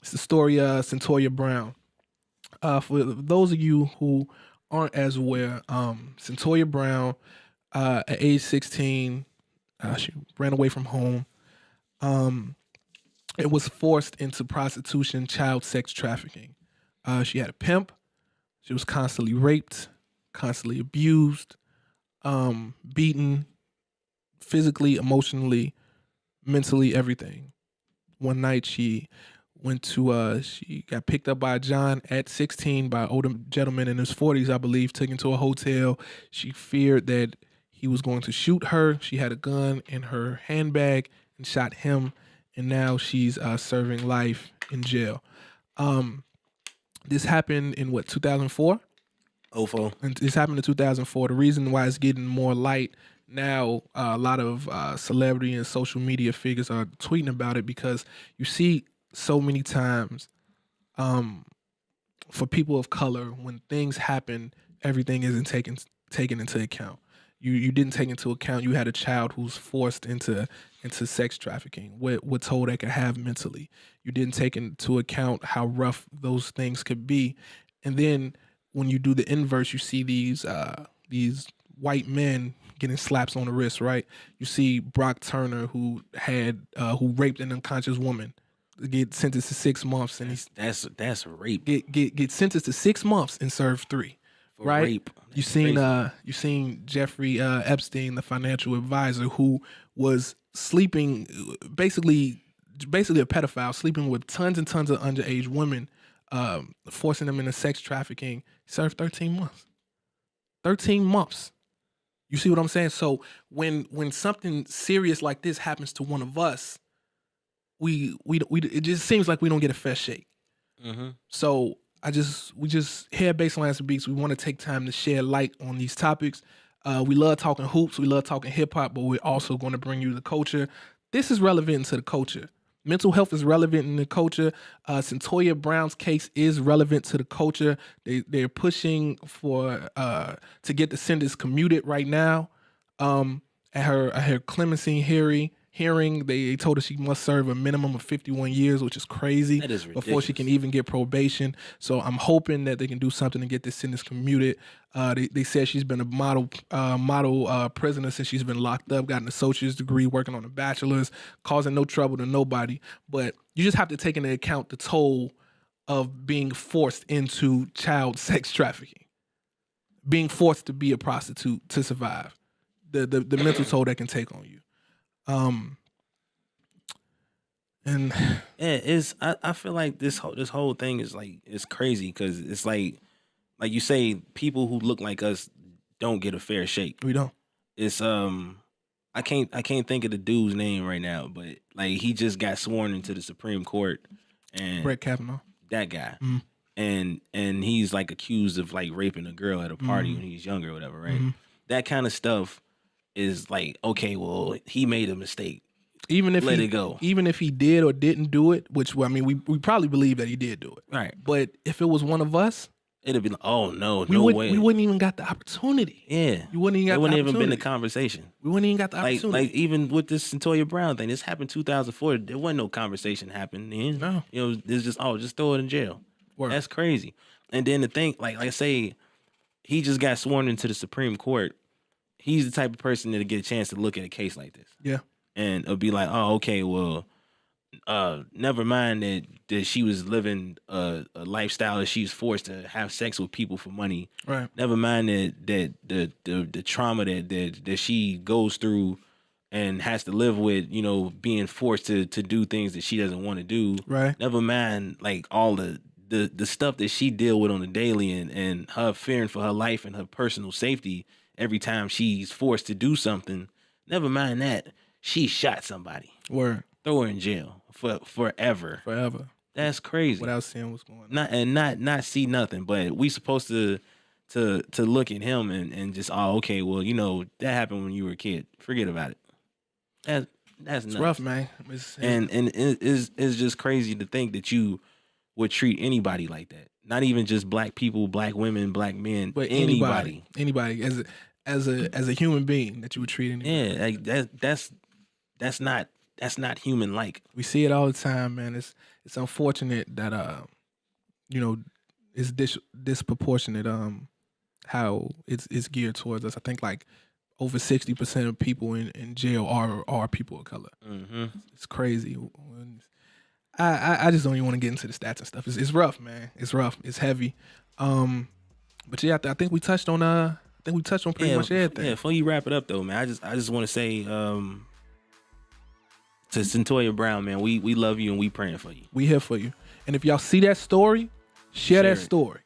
It's the story of Cyntoia Brown. For those of you who aren't as aware, Cyntoia Brown, at age 16, she ran away from home. Um, and was forced into prostitution, child sex trafficking. She had a pimp. She was constantly raped, constantly abused, beaten, physically, emotionally, mentally, everything. One night she got picked up by John at 16 by an older gentleman in his 40s, I believe, taken to a hotel. She feared that he was going to shoot her. She had a gun in her handbag and shot him, and now she's serving life in jail. Um, this happened in what, 2004? Oh, four. And this happened in 2004. The reason why it's getting more light now, a lot of celebrity and social media figures are tweeting about it because you see so many times, um, for people of color, when things happen, everything isn't taken into account. You didn't take into account you had a child who's forced into sex trafficking, what toll that could have mentally. You didn't take into account how rough those things could be, and then when you do the inverse, you see these white men getting slaps on the wrist. Right? You see Brock Turner, who raped an unconscious woman, get sentenced to 6 months, and he's That's rape. get sentenced to 6 months and serve 3. For Right? rape. You That's seen crazy. you seen Jeffrey Epstein, the financial advisor, who was sleeping, basically a pedophile, sleeping with tons and tons of underage women, forcing them into sex trafficking. Served 13 months. 13 months. You see what I'm saying? So when something serious like this happens to one of us, we it just seems like we don't get a fair shake. Mm-hmm. So we just here at Baselines and Beats, we want to take time to share light on these topics. We love talking hoops, we love talking hip hop, but we're also going to bring you the culture. This is relevant to the culture. Mental health is relevant in the culture. Cyntoia Brown's case is relevant to the culture. They're pushing for to get the sentence commuted right now. At her clemency hearing, they told her she must serve a minimum of 51 years, which is crazy, That is before she can ridiculous. even get probation. So I'm hoping that they can do something to get this sentence commuted. They said she's been a model prisoner since she's been locked up, got an associate's degree, working on a bachelor's, causing no trouble to nobody. But you just have to take into account the toll of being forced into child sex trafficking, being forced to be a prostitute to survive, the mental toll that can take on you. Um, and Yeah, I feel like this whole thing is like it's crazy because it's like you say, people who look like us don't get a fair shake. we don't. It's I can't think of the dude's name right now, but like he just got sworn into the Supreme Court, and Brett Kavanaugh. that guy, Mhm. and he's like accused of like raping a girl at a party when he's younger or whatever, right? Mhm. That kind of stuff is like, okay, well, he made a mistake. Even if Let he it go. even if he did or didn't do it, which, well, I mean, we probably believe that he did do it. Right. But if it was one of us, It'd be like, oh no, we no would way. we wouldn't even got the opportunity. Yeah. You wouldn't even It got wouldn't the even been the opportunity. conversation. We wouldn't even got the Like opportunity. even with this Cyntoia Brown thing, this happened 2004. There wasn't no conversation happening then. No. You know, it's just throw it in jail. Word. That's crazy. And then the thing, like I say, he just got sworn into the Supreme Court. He's the type of person that'll get a chance to look at a case like this. Yeah. And it'll be like, oh, okay, well, never mind that she was living a lifestyle that she's forced to have sex with people for money. Right. Never mind that the trauma that she goes through and has to live with, you know, being forced to do things that she doesn't want to do. Right. Never mind like all the stuff that she deal with on a daily, and her fearing for her life and her personal safety every time she's forced to do something. Never mind that she shot somebody. Word. Throw her in jail for forever. Forever. That's crazy. Without seeing what's going on. Not see nothing, but we supposed to look at him and just, oh, okay, well, you know, that happened when you were a kid. Forget about it. That's It's nuts. rough, man. And it's just crazy to think that you would treat anybody like that. Not even just black people, black women, black men, but anybody. anybody as a human being that you would treat anybody. Yeah, like that's that's not human like. We see it all the time, man. It's unfortunate that it's disproportionate how it's geared towards us. I think like over 60% of people in jail are people of color. Mm-hmm. It's crazy. I just don't even want to get into the stats and stuff. It's rough, man. It's rough. It's heavy. But yeah, I think we touched on pretty much everything. Yeah, before you wrap it up though, man, I just want to say to Cyntoia Brown, man, we love you and we praying for you. We here for you. And if y'all see that story, share that it. story.